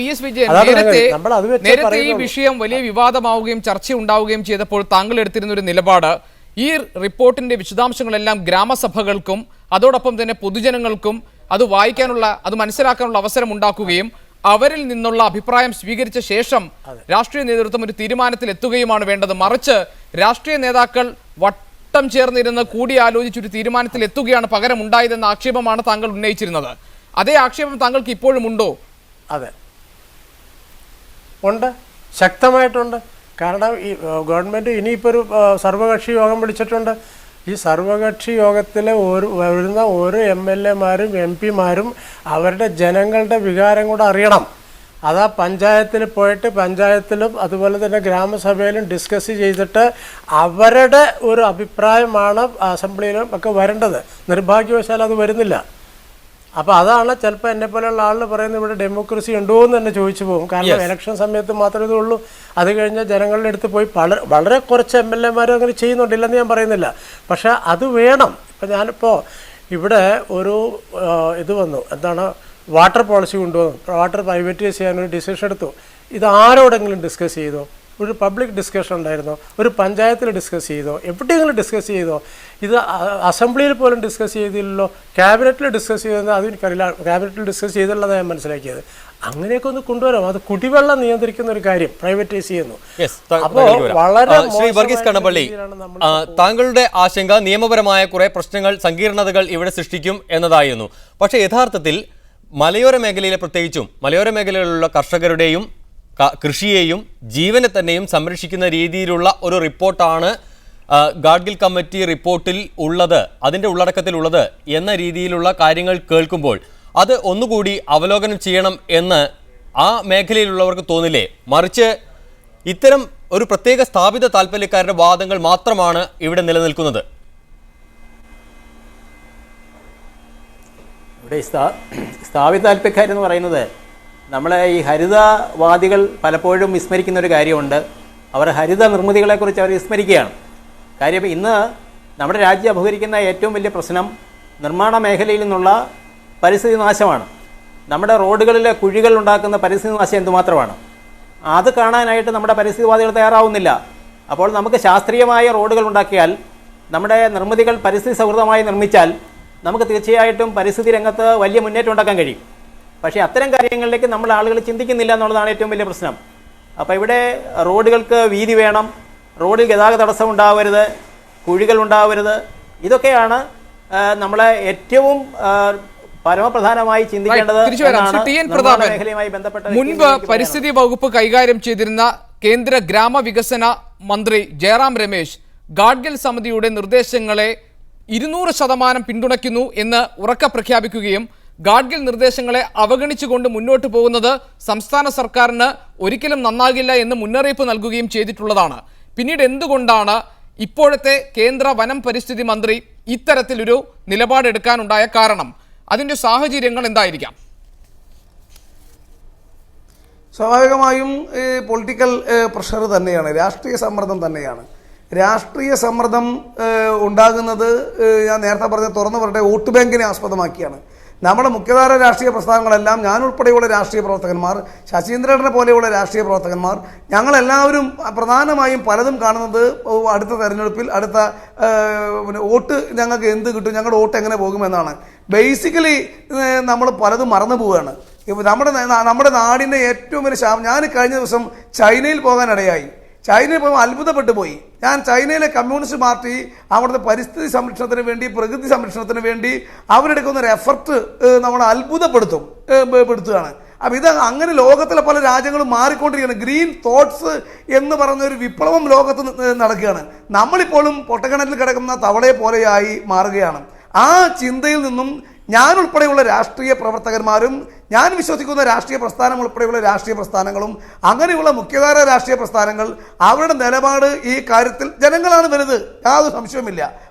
VS. Vijayan, നേരത്തെ ഈ വിഷയം വലിയ വിവാദമാവുകയും ചർച്ചയുണ്ടാവുകയും ചെയ്തപ്പോൾ താങ്കൾ എടുത്തിരുന്ന ഒരു നിലപാട് ഈ റിപ്പോർട്ടിന്റെ വിശദാംശങ്ങളെല്ലാം ഗ്രാമസഭകൾക്കും അതോടൊപ്പം തന്നെ പൊതുജനങ്ങൾക്കും അത് വായിക്കാനുള്ള, അത് മനസ്സിലാക്കാനുള്ള അവസരം ഉണ്ടാക്കുകയും അവരിൽ നിന്നുള്ള അഭിപ്രായം സ്വീകരിച്ച ശേഷം രാഷ്ട്രീയ നേതൃത്വം ഒരു തീരുമാനത്തിൽ എത്തുകയുമാണ് വേണ്ടത്. മറിച്ച് രാഷ്ട്രീയ നേതാക്കൾ വട്ടം ചേർന്നിരുന്ന് കൂടിയാലോചിച്ച് ഒരു തീരുമാനത്തിൽ എത്തുകയാണ് പകരം ഉണ്ടായതെന്ന ആക്ഷേപമാണ് താങ്കൾ ഉന്നയിച്ചിരുന്നത്. അതേ ആക്ഷേപം താങ്കൾക്ക് ഇപ്പോഴും ഉണ്ടോ? അതെ, ഉണ്ട്, ശക്തമായിട്ടുണ്ട്. കാരണം ഈ ഗവൺമെൻറ് ഇനിയിപ്പോൾ ഒരു സർവകക്ഷി യോഗം വിളിച്ചിട്ടുണ്ട്. ഈ സർവകക്ഷി യോഗത്തിൽ വരുന്ന ഓരോ MLA-മാരും MP-മാരും അവരുടെ ജനങ്ങളുടെ വികാരം കൂടെ അറിയണം. അതാ പഞ്ചായത്തിൽ പോയിട്ട് പഞ്ചായത്തിലും അതുപോലെ തന്നെ ഗ്രാമസഭയിലും ഡിസ്കസ് ചെയ്തിട്ട് അവരുടെ ഒരു അഭിപ്രായമാണ് അസംബ്ലിയിലും ഒക്കെ വരേണ്ടത്. നിർഭാഗ്യവശാൽ അത് വരുന്നില്ല. അപ്പോൾ അതാണ് ചിലപ്പോൾ എന്നെപ്പോലെയുള്ള ആളുകൾ പറയുന്നത് ഇവിടെ ഡെമോക്രസി ഉണ്ടോ എന്ന് തന്നെ ചോദിച്ചു പോകും. കാരണം ഇലക്ഷൻ സമയത്ത് മാത്രമേ ഇതുള്ളൂ. അത് കഴിഞ്ഞാൽ ജനങ്ങളുടെ അടുത്ത് പോയി വളരെ കുറച്ച് MLA-മാരും അങ്ങനെ ചെയ്യുന്നുണ്ടില്ലെന്ന് ഞാൻ പറയുന്നില്ല. പക്ഷേ അത് വേണം. ഇപ്പം ഞാനിപ്പോൾ ഇവിടെ ഒരു ഇത് വന്നു, എന്താണ്, വാട്ടർ പോളിസി കൊണ്ടുവന്നു, വാട്ടർ പ്രൈവറ്റൈസ് ചെയ്യാനൊരു ഡിസിഷൻ എടുത്തു. ഇത് ആരോടെങ്കിലും ഡിസ്കസ് ചെയ്തോ? ഒരു പബ്ലിക് ഡിസ്കഷൻ ഉണ്ടായിരുന്നോ? ഒരു പഞ്ചായത്തിൽ ഡിസ്കസ് ചെയ്തോ? എവിടെയെങ്കിലും ഡിസ്കസ് ചെയ്തോ? ഇത് അസംബ്ലിയിൽ പോലും ഡിസ്കസ് ചെയ്തില്ലല്ലോ. ക്യാബിനറ്റിൽ ഡിസ്കസ് ചെയ്തെന്ന് അത് എനിക്കറിയില്ല. ക്യാബിനറ്റിൽ ഡിസ്കസ് ചെയ്തുള്ളതാണ് ഞാൻ മനസ്സിലാക്കിയത്. അങ്ങനെയൊക്കെ ഒന്ന് കൊണ്ടുവരാം. അത് കുടിവെള്ളം നിയന്ത്രിക്കുന്ന ഒരു കാര്യം പ്രൈവറ്റൈസ് ചെയ്യുന്നു. അപ്പോൾ വളരെ വർഗീസ് കണ്ണപ്പള്ളി, താങ്കളുടെ ആശങ്ക നിയമപരമായ കുറെ പ്രശ്നങ്ങൾ, സങ്കീർണതകൾ ഇവിടെ സൃഷ്ടിക്കും എന്നതായിരുന്നു. പക്ഷേ യഥാർത്ഥത്തിൽ മലയോര മേഖലയിലെ, പ്രത്യേകിച്ചും മലയോര മേഖലയിലുള്ള കർഷകരുടെയും കൃഷിയെയും ജീവനെ തന്നെയും സംരക്ഷിക്കുന്ന രീതിയിലുള്ള ഒരു റിപ്പോർട്ടാണ് ഗാഡ്ഗിൽ കമ്മിറ്റി റിപ്പോർട്ടിൽ ഉള്ളത്, അതിൻ്റെ ഉള്ളടക്കത്തിലുള്ളത് എന്ന രീതിയിലുള്ള കാര്യങ്ങൾ കേൾക്കുമ്പോൾ അത് ഒന്നുകൂടി അവലോകനം ചെയ്യണം എന്ന് ആ മേഖലയിലുള്ളവർക്ക് തോന്നില്ലേ? മറിച്ച് ഇത്തരം ഒരു പ്രത്യേക സ്ഥാപിത താല്പര്യക്കാരുടെ വാദങ്ങൾ മാത്രമാണ് ഇവിടെ നിലനിൽക്കുന്നത്. ഇവിടെ സ്ഥാപിത താല്പര്യക്കാരെന്ന് പറയുന്നത് നമ്മളെ ഈ ഹരിതവാദികൾ പലപ്പോഴും വിസ്മരിക്കുന്ന ഒരു കാര്യമുണ്ട്. അവർ ഹരിത നിർമ്മിതികളെക്കുറിച്ച് അവർ വിസ്മരിക്കുകയാണ്. കാര്യം ഇന്ന് നമ്മുടെ രാജ്യം അഭിമുഖീകരിക്കുന്ന ഏറ്റവും വലിയ പ്രശ്നം നിർമ്മാണ മേഖലയിൽ നിന്നുള്ള പരിസ്ഥിതി നാശമാണ്. നമ്മുടെ റോഡുകളിലെ കുഴികൾ ഉണ്ടാക്കുന്ന പരിസ്ഥിതി നാശം എന്തുമാത്രമാണ്. അത് കാണാനായിട്ട് നമ്മുടെ പരിസ്ഥിതിവാദികൾ തയ്യാറാവുന്നില്ല. അപ്പോൾ നമുക്ക് ശാസ്ത്രീയമായ റോഡുകൾ ഉണ്ടാക്കിയാൽ, നമ്മുടെ നിർമ്മിതികൾ പരിസ്ഥിതി സൗഹൃദമായി നിർമ്മിച്ചാൽ നമുക്ക് തീർച്ചയായിട്ടും പരിസ്ഥിതി രംഗത്ത് വലിയ മുന്നേറ്റം ഉണ്ടാക്കാൻ കഴിയും. പക്ഷേ അത്തരം കാര്യങ്ങളിലേക്ക് നമ്മൾ ആളുകൾ ചിന്തിക്കുന്നില്ല എന്നുള്ളതാണ് ഏറ്റവും വലിയ പ്രശ്നം. അപ്പോൾ ഇവിടെ റോഡുകൾക്ക് വീതി വേണം, റോഡിൽ ഗതാഗത തടസ്സം ഉണ്ടാവരുത്, കുഴികൾ ഉണ്ടാവരുത്. ഇതൊക്കെയാണ് നമ്മളെ ഏറ്റവും പരമപ്രധാനമായി ചിന്തിക്കേണ്ടത്. മുൻപ് പരിസ്ഥിതി വകുപ്പ് കൈകാര്യം ചെയ്തിരുന്ന കേന്ദ്ര ഗ്രാമവികസന മന്ത്രി ജയറാം രമേശ് ഗാഡ്ഗിൽ സമിതിയുടെ നിർദ്ദേശങ്ങളെ 200% പിന്തുണയ്ക്കുന്നു എന്ന് ഉറക്കെ പ്രഖ്യാപിക്കുകയും ഗാഡ്ഗിൽ നിർദ്ദേശങ്ങളെ അവഗണിച്ചുകൊണ്ട് മുന്നോട്ട് പോകുന്നത് സംസ്ഥാന സർക്കാരിന് ഒരിക്കലും നന്നാകില്ല എന്ന് മുന്നറിയിപ്പ് നൽകുകയും ചെയ്തിട്ടുള്ളതാണ്. പിന്നീട് എന്തുകൊണ്ടാണ് ഇപ്പോഴത്തെ കേന്ദ്ര വനം പരിസ്ഥിതി മന്ത്രി ഇത്തരത്തിലൊരു നിലപാടെടുക്കാനുണ്ടായ കാരണം? അതിൻ്റെ സാഹചര്യങ്ങൾ എന്തായിരിക്കാം? സ്വാഭാവികമായും പൊളിറ്റിക്കൽ പ്രഷർ തന്നെയാണ്, രാഷ്ട്രീയ സമ്മർദ്ദം തന്നെയാണ്. രാഷ്ട്രീയ സമ്മർദ്ദം ഉണ്ടാകുന്നത് ഞാൻ നേരത്തെ പറഞ്ഞ തുറന്നു പറയട്ടെ, വോട്ട് ബാങ്കിനെ ആസ്പദമാക്കിയാണ്. നമ്മുടെ മുഖ്യധാര രാഷ്ട്രീയ പ്രസ്ഥാനങ്ങളെല്ലാം, ഞാനുൾപ്പെടെയുള്ള രാഷ്ട്രീയ പ്രവർത്തകന്മാർ, ശശീന്ദ്രനെ പോലെയുള്ള രാഷ്ട്രീയ പ്രവർത്തകന്മാർ, ഞങ്ങളെല്ലാവരും പ്രധാനമായും പലതും കാണുന്നത് അടുത്ത തെരഞ്ഞെടുപ്പിൽ അടുത്ത വോട്ട് ഞങ്ങൾക്ക് എന്ത് കിട്ടും, ഞങ്ങളുടെ വോട്ട് എങ്ങനെ പോകുമെന്നാണ്. ബേസിക്കലി നമ്മൾ പലതും മറന്നു പോവുകയാണ്. നമ്മുടെ നാടിൻ്റെ ഏറ്റവും വലിയ ഞാൻ കഴിഞ്ഞ ദിവസം ചൈനയിൽ പോകാനിടയായി. ചൈനയിൽ പോയി അത്ഭുതപ്പെട്ടു പോയി. ഞാൻ ചൈനയിലെ കമ്മ്യൂണിസ്റ്റ് പാർട്ടി അവിടുത്തെ പരിസ്ഥിതി സംരക്ഷണത്തിന് വേണ്ടി, പ്രകൃതി സംരക്ഷണത്തിന് വേണ്ടി അവരെടുക്കുന്ന ഒരു എഫർട്ട് നമ്മളെ അത്ഭുതപ്പെടുത്തുകയാണ്. അപ്പം ഇത് അങ്ങനെ ലോകത്തിലെ പല രാജ്യങ്ങളും മാറിക്കൊണ്ടിരിക്കുകയാണ്. ഗ്രീൻ തോട്ട്സ് എന്ന് പറഞ്ഞൊരു വിപ്ലവം ലോകത്ത് നടക്കുകയാണ്. നമ്മളിപ്പോഴും പൊട്ടക്കിണറ്റിൽ കിടക്കുന്ന തവളയെ പോലെയായി മാറുകയാണ്. ആ ചിന്തയിൽ നിന്നും ഞാൻ ഉൾപ്പെടെയുള്ള രാഷ്ട്രീയ പ്രവർത്തകന്മാരും, ഞാൻ വിശ്വസിക്കുന്ന രാഷ്ട്രീയ പ്രസ്ഥാനം ഉൾപ്പെടെയുള്ള രാഷ്ട്രീയ പ്രസ്ഥാനങ്ങളും, അങ്ങനെയുള്ള മുഖ്യധാര രാഷ്ട്രീയ പ്രസ്ഥാനങ്ങൾ, അവരുടെ നിലപാട് ഈ കാര്യത്തിൽ ജനങ്ങളാണ് വലുത്, യാതൊരു സംശയവുമില്ല.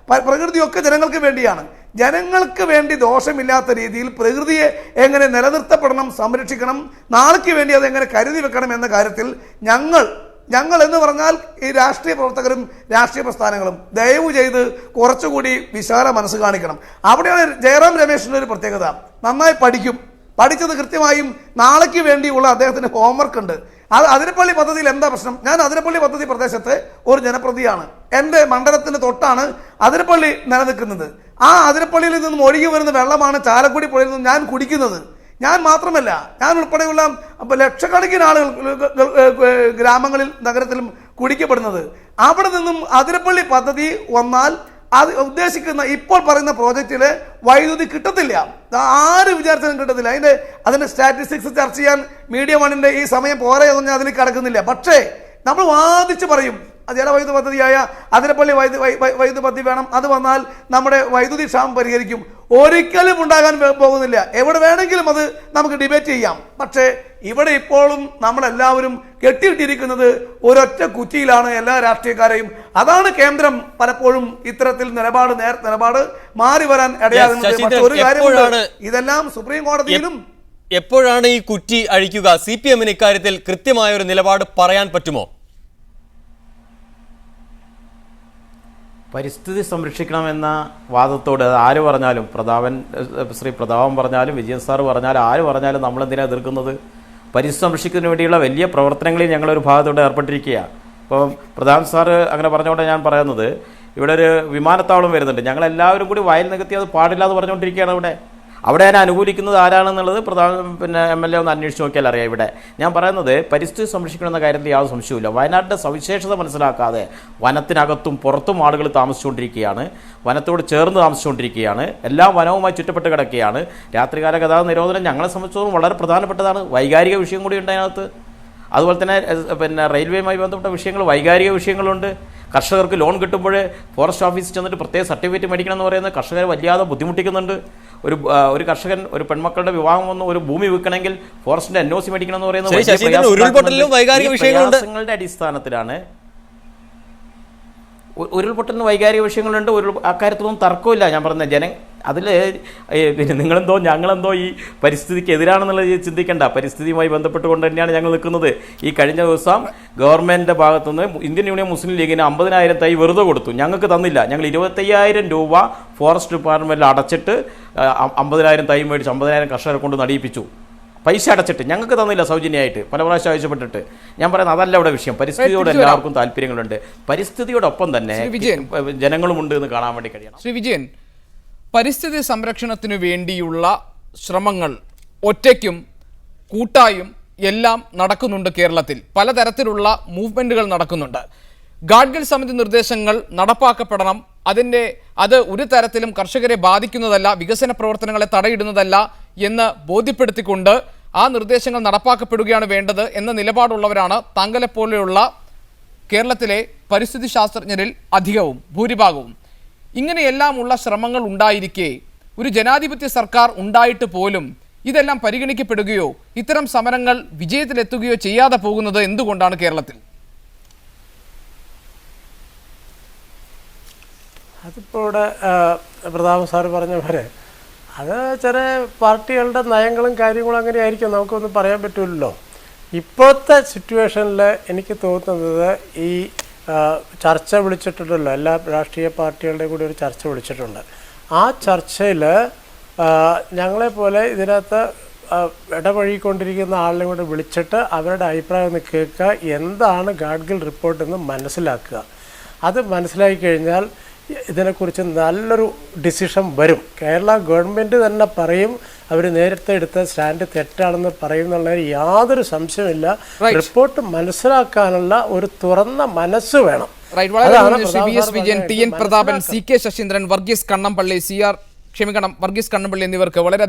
പ്രകൃതിയൊക്കെ ജനങ്ങൾക്ക് വേണ്ടിയാണ്. ജനങ്ങൾക്ക് വേണ്ടി ദോഷമില്ലാത്ത രീതിയിൽ പ്രകൃതിയെ എങ്ങനെ നിലനിർത്തപ്പെടണം, സംരക്ഷിക്കണം, നാളേക്ക് വേണ്ടി അതെങ്ങനെ കരുതി വെക്കണം എന്ന കാര്യത്തിൽ ഞങ്ങൾ എന്ന് പറഞ്ഞാൽ ഈ രാഷ്ട്രീയ പ്രവർത്തകരും രാഷ്ട്രീയ പ്രസ്ഥാനങ്ങളും ദയവ് ചെയ്ത് കുറച്ചുകൂടി വിശാല മനസ്സ് കാണിക്കണം. അവിടെയാണ് ജയറാം രമേശിൻ്റെ ഒരു പ്രത്യേകത. നന്നായി പഠിക്കും, പഠിച്ചത് കൃത്യമായും നാളേക്ക് വേണ്ടിയുള്ള അദ്ദേഹത്തിന് ഹോംവർക്ക് ഉണ്ട്. അത് അതിരപ്പള്ളി പദ്ധതിയിൽ എന്താ പ്രശ്നം? ഞാൻ അതിരപ്പള്ളി പദ്ധതി പ്രദേശത്തെ ഒരു ജനപ്രതിയാണ്. എൻ്റെ മണ്ഡലത്തിന് തൊട്ടാണ് അതിരപ്പള്ളി നിലനിൽക്കുന്നത്. ആ അതിരപ്പള്ളിയിൽ നിന്നും ഒഴുകി വരുന്ന വെള്ളമാണ് ചാലക്കുടി പുഴയിൽ നിന്നും ഞാൻ കുടിക്കുന്നത്. ഞാൻ മാത്രമല്ല, ഞാൻ ഉൾപ്പെടെയുള്ള ലക്ഷക്കണക്കിന് ആളുകൾ ഗ്രാമങ്ങളിൽ നഗരത്തിലും കുടിക്കപ്പെടുന്നത്. അവിടെ നിന്നും അതിരപ്പള്ളി പദ്ധതി വന്നാൽ അത് ഉദ്ദേശിക്കുന്ന ഇപ്പോൾ പറയുന്ന പ്രോജക്റ്റില് വൈദ്യുതി കിട്ടത്തില്ല. ആര് വിചാരിച്ചാലും കിട്ടത്തില്ല. അതിന്റെ സ്റ്റാറ്റിസ്റ്റിക്സ് ചർച്ച ചെയ്യാൻ മീഡിയ വണ്ണിന്റെ ഈ സമയം പോരെ ഒന്നും അതിൽ കിടക്കുന്നില്ല. പക്ഷേ നമ്മൾ വാദിച്ച് പറയും ജലവൈദ്യുത പദ്ധതിയായ അതിരപ്പള്ളി വൈദ്യുത പദ്ധതി വേണം, അത് വന്നാൽ നമ്മുടെ വൈദ്യുതി ക്ഷാമം പരിഹരിക്കും. ഒരിക്കലും ഉണ്ടാകാൻ പോകുന്നില്ല. എവിടെ വേണമെങ്കിലും അത് നമുക്ക് ഡിബേറ്റ് ചെയ്യാം. പക്ഷേ ഇവിടെ ഇപ്പോഴും നമ്മളെല്ലാവരും കെട്ടിയിട്ടിരിക്കുന്നത് ഒരൊറ്റ കുറ്റിയിലാണ്, എല്ലാ രാഷ്ട്രീയക്കാരെയും. അതാണ് കേന്ദ്രം പലപ്പോഴും ഇത്തരത്തിൽ നിലപാട് മാറി വരാൻ ഇടയാകുന്നത്. ഒരു കാര്യമുണ്ട്, ഇതെല്ലാം സുപ്രീം കോടതിയിലും. എപ്പോഴാണ് ഈ കുറ്റി അഴിക്കുക? CPM-ന് ഇക്കാര്യത്തിൽ കൃത്യമായ ഒരു നിലപാട് പറയാൻ പറ്റുമോ? പരിസ്ഥിതി സംരക്ഷിക്കണമെന്ന വാദത്തോട് ആര് പറഞ്ഞാലും, ശ്രീ പ്രതാപൻ പറഞ്ഞാലും വിജയൻ സാർ പറഞ്ഞാലും ആര് പറഞ്ഞാലും നമ്മളെന്തിനാണ് എതിർക്കുന്നത്? പരിസ്ഥിതി സംരക്ഷിക്കുന്നതിന് വേണ്ടിയുള്ള വലിയ പ്രവർത്തനങ്ങളിൽ ഞങ്ങളൊരു ഭാഗത്തോടെ ഏർപ്പെട്ടിരിക്കുകയാണ്. ഇപ്പം പ്രധാൻ സാറ് അങ്ങനെ പറഞ്ഞുകൊണ്ട് ഞാൻ പറയുന്നത്, ഇവിടെ ഒരു വിമാനത്താവളം വരുന്നുണ്ട്, ഞങ്ങളെല്ലാവരും കൂടി വയൽ നികത്തി അത് പാടില്ല എന്ന് പറഞ്ഞുകൊണ്ടിരിക്കുകയാണ്. അവിടെ ഞാൻ അനുകൂലിക്കുന്നത് ആരാണെന്നുള്ളത് MLA ഒന്ന് അന്വേഷിച്ച് നോക്കിയാൽ അറിയാം. ഇവിടെ ഞാൻ പറയുന്നത് പരിസ്ഥിതി സംരക്ഷിക്കണമെന്ന കാര്യത്തിൽ യാതൊരു സംശയവുമില്ല. വയനാട്ടിൻ്റെ സവിശേഷത മനസ്സിലാക്കാതെ വനത്തിനകത്തും പുറത്തും ആളുകൾ താമസിച്ചുകൊണ്ടിരിക്കുകയാണ്, വനത്തോട് ചേർന്ന് താമസിച്ചുകൊണ്ടിരിക്കുകയാണ്, എല്ലാ വനവുമായി ചുറ്റപ്പെട്ട് കിടക്കുകയാണ്. രാത്രികാല ഗതാഗത നിരോധനം ഞങ്ങളെ സംബന്ധിച്ചിടത്തോളം വളരെ പ്രധാനപ്പെട്ടതാണ്. വൈകാരിക വിഷയം കൂടി ഉണ്ട് അതിനകത്ത്. അതുപോലെ തന്നെ റെയിൽവേയുമായി ബന്ധപ്പെട്ട വിഷയങ്ങൾ, വൈകാരിക വിഷയങ്ങളുണ്ട്. കർഷകർക്ക് ലോൺ കിട്ടുമ്പോൾ ഫോറസ്റ്റ് ഓഫീസിൽ ചെന്നിട്ട് പ്രത്യേക സർട്ടിഫിക്കറ്റ് മേടിക്കണം എന്ന് പറയുന്നത് കർഷകരെ വല്ലാതെ ബുദ്ധിമുട്ടിക്കുന്നുണ്ട്. ഒരു കർഷകൻ ഒരു പെൺമക്കളുടെ വിവാഹം വന്ന് ഒരു ഭൂമി വിൽക്കണമെങ്കിൽ ഫോറസ്റ്റിന്റെ NOC മേടിക്കണം എന്ന് പറയുന്നത് പ്രയാസങ്ങളുടെ അടിസ്ഥാനത്തിലാണ്. ഉരുൾപൊട്ടലിന് വൈകാരിക വിഷയങ്ങളുണ്ട്. അക്കാര്യത്തിലൊന്നും തർക്കമില്ല. ഞാൻ പറഞ്ഞ അതിൽ നിങ്ങളെന്തോ ഞങ്ങളെന്തോ ഈ പരിസ്ഥിതിക്ക് എതിരാണെന്നുള്ളത് ചിന്തിക്കേണ്ട. പരിസ്ഥിതിയുമായി ബന്ധപ്പെട്ടുകൊണ്ട് തന്നെയാണ് ഞങ്ങൾ നിൽക്കുന്നത്. ഈ കഴിഞ്ഞ ദിവസം ഗവൺമെൻറ്റിൻ്റെ ഭാഗത്തുനിന്ന് ഇന്ത്യൻ യൂണിയൻ മുസ്ലിം ലീഗിന് 50,000 തൈ വെറുതെ കൊടുത്തു, ഞങ്ങൾക്ക് തന്നില്ല. ഞങ്ങൾ 25,000 രൂപ ഫോറസ്റ്റ് ഡിപ്പാർട്ട്മെൻറ്റിൽ അടച്ചിട്ട് 50,000 തൈ മേടിച്ച് 50,000 കർഷകരെ കൊണ്ട് നടിയിപ്പിച്ചു. പൈസ അടച്ചിട്ട് ഞങ്ങൾക്ക് തന്നില്ല, സൗജന്യമായിട്ട് പല പ്രാവശ്യം ആവശ്യപ്പെട്ടിട്ട്. ഞാൻ പറയുന്നത് അതല്ല ഇവിടെ വിഷയം. പരിസ്ഥിതിയോട് എല്ലാവർക്കും താല്പര്യങ്ങളുണ്ട്. പരിസ്ഥിതിയോടൊപ്പം തന്നെ ജനങ്ങളുമുണ്ട് എന്ന് കാണാൻ വേണ്ടി കഴിയണം. ശ്രീ വിജയൻ, പരിസ്ഥിതി സംരക്ഷണത്തിനു വേണ്ടിയുള്ള ശ്രമങ്ങൾ ഒറ്റയ്ക്കും കൂട്ടായും എല്ലാം നടക്കുന്നുണ്ട്. കേരളത്തിൽ പലതരത്തിലുള്ള മൂവ്മെന്റുകൾ നടക്കുന്നുണ്ട്. ഗാഡ്ഗിൽ സമിതി നിർദ്ദേശങ്ങൾ നടപ്പാക്കപ്പെടണം. അത് ഒരു തരത്തിലും കർഷകരെ ബാധിക്കുന്നതല്ല, വികസന പ്രവർത്തനങ്ങളെ തടയിടുന്നതല്ല എന്ന് ബോധ്യപ്പെടുത്തിക്കൊണ്ട് ആ നിർദ്ദേശങ്ങൾ നടപ്പാക്കപ്പെടുകയാണ് വേണ്ടത് എന്ന നിലപാടുള്ളവരാണ് താങ്കളെപ്പോലെയുള്ള കേരളത്തിലെ പരിസ്ഥിതി ശാസ്ത്രജ്ഞരിൽ അധികവും ഭൂരിഭാഗവും. ഇങ്ങനെയെല്ലാമുള്ള ശ്രമങ്ങൾ ഉണ്ടായിരിക്കെ ഒരു ജനാധിപത്യ സർക്കാർ ഉണ്ടായിട്ട് പോലും ഇതെല്ലാം പരിഗണിക്കപ്പെടുകയോ ഇത്തരം സമരങ്ങൾ വിജയത്തിലെത്തുകയോ ചെയ്യാതെ പോകുന്നത് എന്തുകൊണ്ടാണ് കേരളത്തിൽ? അതിപ്പോൾ ഇവിടെ പ്രതാപൻ സാറ് പറഞ്ഞ പോലെ അത് ചില പാർട്ടികളുടെ നയങ്ങളും കാര്യങ്ങളും അങ്ങനെ ആയിരിക്കും, നമുക്കൊന്നും പറയാൻ പറ്റില്ലല്ലോ. ഇപ്പോഴത്തെ സിറ്റുവേഷനിൽ എനിക്ക് തോന്നുന്നത് ഈ ചർച്ച വിളിച്ചിട്ടുണ്ടല്ലോ, എല്ലാ രാഷ്ട്രീയ പാർട്ടികളുടെയും കൂടി ഒരു ചർച്ച വിളിച്ചിട്ടുണ്ട്. ആ ചർച്ചയിൽ ഞങ്ങളെപ്പോലെ ഇതിനകത്ത് ഇടപഴകിക്കൊണ്ടിരിക്കുന്ന ആളിനെ കൂടെ വിളിച്ചിട്ട് അവരുടെ അഭിപ്രായം ഒന്ന് കേൾക്കുക, എന്താണ് ഗാഡ്ഗിൽ റിപ്പോർട്ടെന്ന് മനസ്സിലാക്കുക. അത് മനസ്സിലാക്കി കഴിഞ്ഞാൽ ഇതിനെക്കുറിച്ച് നല്ലൊരു ഡിസിഷൻ വരും. കേരള ഗവൺമെൻറ് തന്നെ പറയും അവർ നേരത്തെ എടുത്ത സ്റ്റാൻഡ് തെറ്റാണെന്ന് പറയും എന്നുള്ളതിന് യാതൊരു സംശയമില്ല. റിപ്പോർട്ട് മനസ്സിലാക്കാനുള്ള ഒരു തുറന്ന മനസ്സ് വേണം. വിജയൻ, TN പ്രതാപൻ, CK ശശീന്ദ്രൻ, വർഗീസ് കണ്ണമ്പള്ളി എന്നിവർക്ക് വളരെയധികം